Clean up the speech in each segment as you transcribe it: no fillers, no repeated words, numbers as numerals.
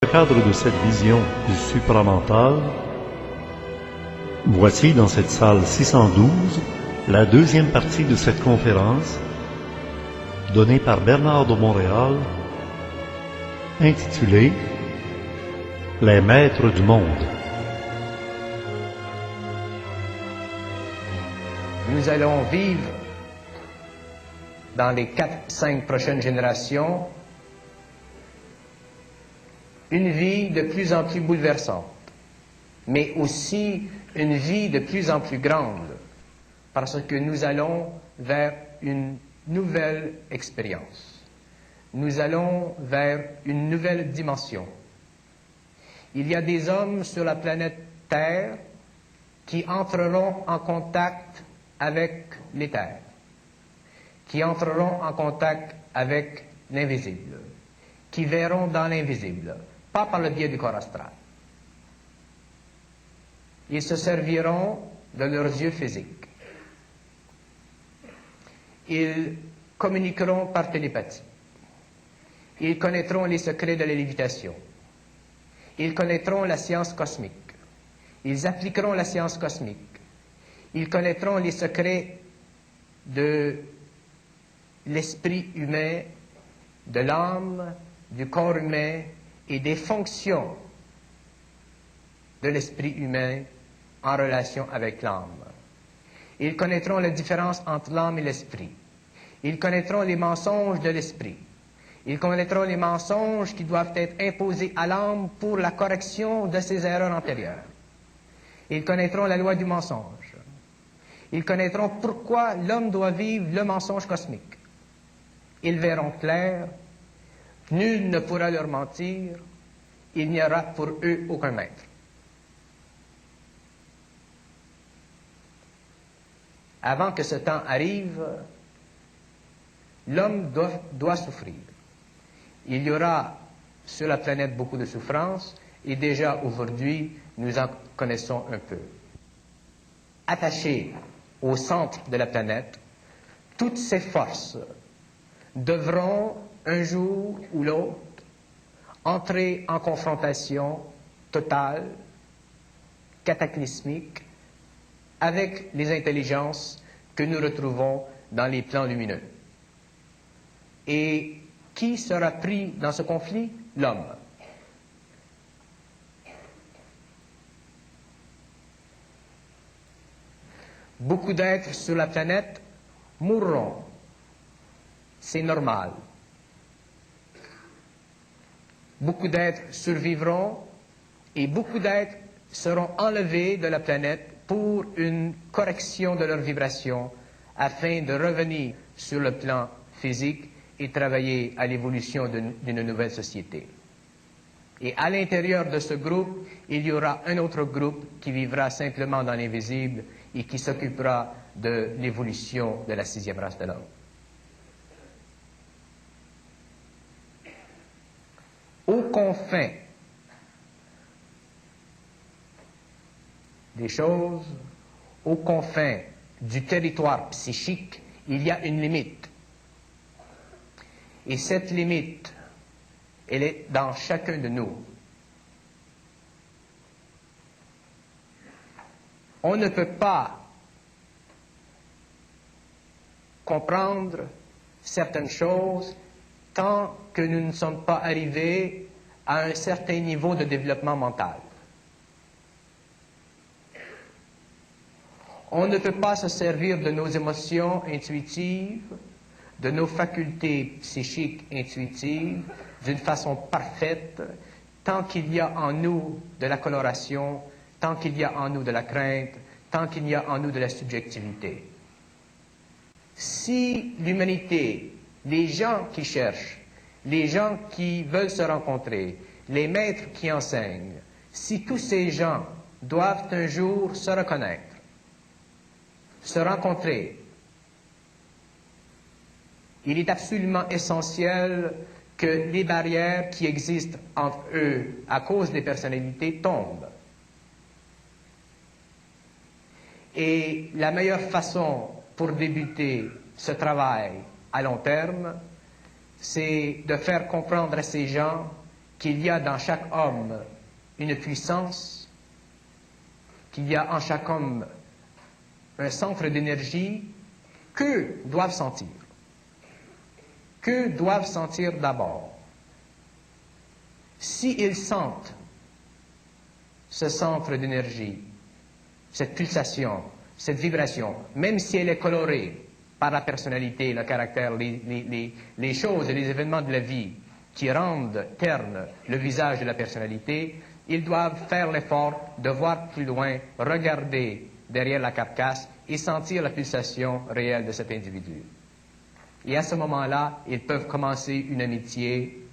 Dans le cadre de cette vision du supramental, voici dans cette salle 612 la deuxième partie de cette conférence donnée par Bernard de Montréal, intitulée « Les maîtres du monde ». Nous allons vivre dans les 4-5 prochaines générations une vie de plus en plus bouleversante, mais aussi une vie de plus en plus grande, parce que nous allons vers une nouvelle expérience. Nous allons vers une nouvelle dimension. Il y a des hommes sur la planète Terre qui entreront en contact avec l'éther, qui entreront en contact avec l'invisible, qui verront dans l'invisible, pas par le biais du corps astral. Ils se serviront de leurs yeux physiques. Ils communiqueront par télépathie. Ils connaîtront les secrets de la lévitation. Ils connaîtront la science cosmique. Ils appliqueront la science cosmique. Ils connaîtront les secrets de l'esprit humain, de l'âme, du corps humain et des fonctions de l'esprit humain en relation avec l'âme. Ils connaîtront la différence entre l'âme et l'esprit. Ils connaîtront les mensonges de l'esprit. Ils connaîtront les mensonges qui doivent être imposés à l'âme pour la correction de ses erreurs antérieures. Ils connaîtront la loi du mensonge. Ils connaîtront pourquoi l'homme doit vivre le mensonge cosmique. Ils verront clair. Nul ne pourra leur mentir, il n'y aura pour eux aucun maître. Avant que ce temps arrive, l'homme doit souffrir. Il y aura sur la planète beaucoup de souffrances, et déjà aujourd'hui, nous en connaissons un peu. Attachés au centre de la planète, toutes ces forces devront un jour ou l'autre, entrer en confrontation totale, cataclysmique, avec les intelligences que nous retrouvons dans les plans lumineux. Et qui sera pris dans ce conflit? L'homme. Beaucoup d'êtres sur la planète mourront. C'est normal. Beaucoup d'êtres survivront et beaucoup d'êtres seront enlevés de la planète pour une correction de leur vibration afin de revenir sur le plan physique et travailler à l'évolution d'une nouvelle société. Et à l'intérieur de ce groupe, il y aura un autre groupe qui vivra simplement dans l'invisible et qui s'occupera de l'évolution de la 6e race de l'homme. Aux confins des choses, aux confins du territoire psychique, il y a une limite. Et cette limite, elle est dans chacun de nous. On ne peut pas comprendre certaines choses tant que nous ne sommes pas arrivés à un certain niveau de développement mental. On ne peut pas se servir de nos émotions intuitives, de nos facultés psychiques intuitives, d'une façon parfaite, tant qu'il y a en nous de la coloration, tant qu'il y a en nous de la crainte, tant qu'il y a en nous de la subjectivité. Si l'humanité, les gens qui cherchent, les gens qui veulent se rencontrer, les maîtres qui enseignent, si tous ces gens doivent un jour se reconnaître, se rencontrer, il est absolument essentiel que les barrières qui existent entre eux à cause des personnalités tombent. Et la meilleure façon pour débuter ce travail à long terme, c'est de faire comprendre à ces gens qu'il y a dans chaque homme une puissance, qu'il y a en chaque homme un centre d'énergie, qu'eux doivent sentir. Qu'eux doivent sentir d'abord. S'ils sentent ce centre d'énergie, cette pulsation, cette vibration, même si elle est colorée par la personnalité, le caractère, les choses et les événements de la vie qui rendent terne le visage de la personnalité, ils doivent faire l'effort de voir plus loin, regarder derrière la carcasse et sentir la pulsation réelle de cet individu. Et à ce moment-là, ils peuvent commencer une amitié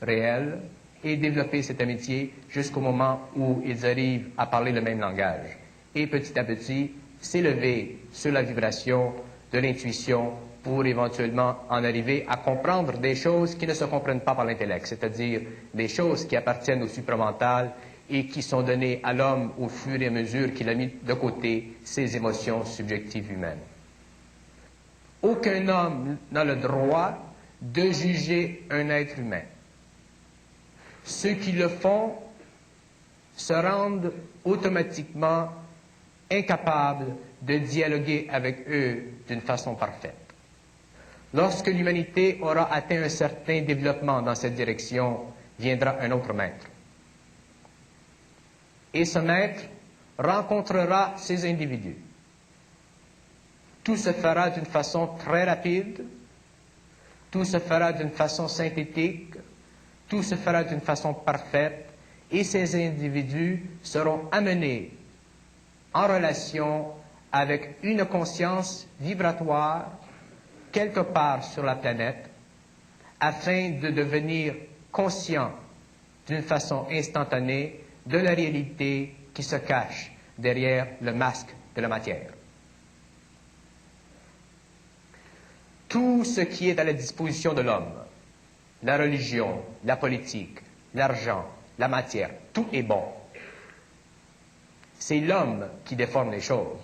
réelle et développer cette amitié jusqu'au moment où ils arrivent à parler le même langage. Et petit à petit, s'élever sur la vibration de l'intuition pour éventuellement en arriver à comprendre des choses qui ne se comprennent pas par l'intellect, c'est-à-dire des choses qui appartiennent au supramental et qui sont données à l'homme au fur et à mesure qu'il a mis de côté ses émotions subjectives humaines. Aucun homme n'a le droit de juger un être humain. Ceux qui le font se rendent automatiquement incapables de dialoguer avec eux d'une façon parfaite. Lorsque l'humanité aura atteint un certain développement dans cette direction, viendra un autre maître. Et ce maître rencontrera ces individus. Tout se fera d'une façon très rapide, tout se fera d'une façon synthétique, tout se fera d'une façon parfaite, et ces individus seront amenés en relation avec une conscience vibratoire quelque part sur la planète, afin de devenir conscients d'une façon instantanée de la réalité qui se cache derrière le masque de la matière. Tout ce qui est à la disposition de l'homme, la religion, la politique, l'argent, la matière, tout est bon. C'est l'homme qui déforme les choses.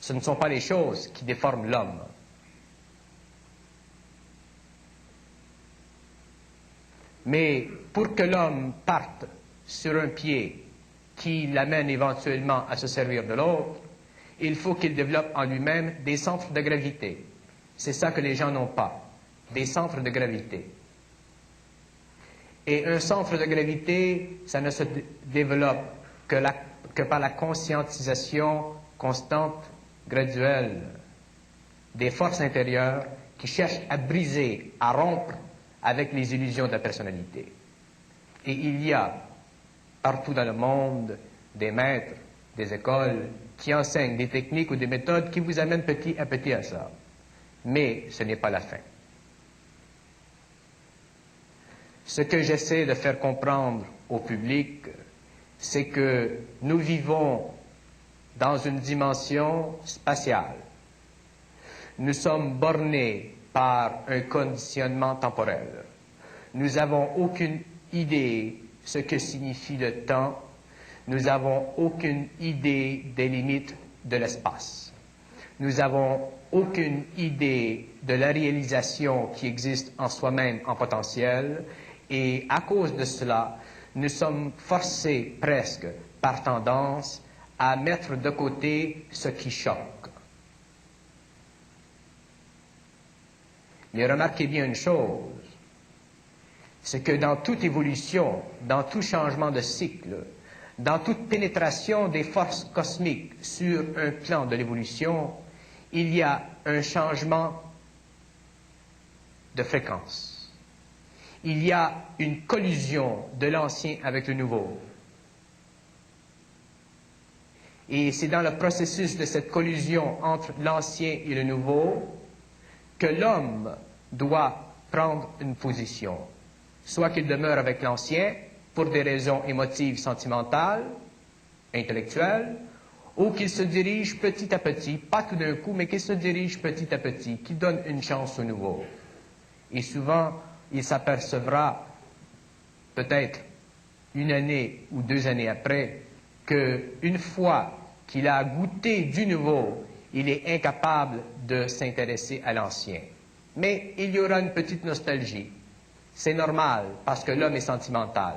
Ce ne sont pas les choses qui déforment l'homme. Mais pour que l'homme parte sur un pied qui l'amène éventuellement à se servir de l'autre, il faut qu'il développe en lui-même des centres de gravité. C'est ça que les gens n'ont pas, des centres de gravité. Et un centre de gravité, ça ne se développe que par la conscientisation constante, graduelle, des forces intérieures qui cherchent à briser, à rompre avec les illusions de la personnalité. Et il y a partout dans le monde des maîtres, des écoles qui enseignent des techniques ou des méthodes qui vous amènent petit à petit à ça. Mais ce n'est pas la fin. Ce que j'essaie de faire comprendre au public, c'est que nous vivons dans une dimension spatiale. Nous sommes bornés par un conditionnement temporel. Nous n'avons aucune idée ce que signifie le temps. Nous n'avons aucune idée des limites de l'espace. Nous n'avons aucune idée de la réalisation qui existe en soi-même en potentiel. Et à cause de cela, nous sommes forcés presque par tendance à mettre de côté ce qui choque. Mais remarquez bien une chose, c'est que dans toute évolution, dans tout changement de cycle, dans toute pénétration des forces cosmiques sur un plan de l'évolution, il y a un changement de fréquence. Il y a une collision de l'ancien avec le nouveau. Et c'est dans le processus de cette collision entre l'ancien et le nouveau que l'homme doit prendre une position. Soit qu'il demeure avec l'ancien pour des raisons émotives, sentimentales, intellectuelles, ou qu'il se dirige petit à petit, pas tout d'un coup, mais qu'il se dirige petit à petit, qu'il donne une chance au nouveau. Et souvent, il s'apercevra, peut-être une année ou 2 années après, qu'une fois qu'il a goûté du nouveau, il est incapable de s'intéresser à l'ancien. Mais il y aura une petite nostalgie. C'est normal parce que l'homme est sentimental.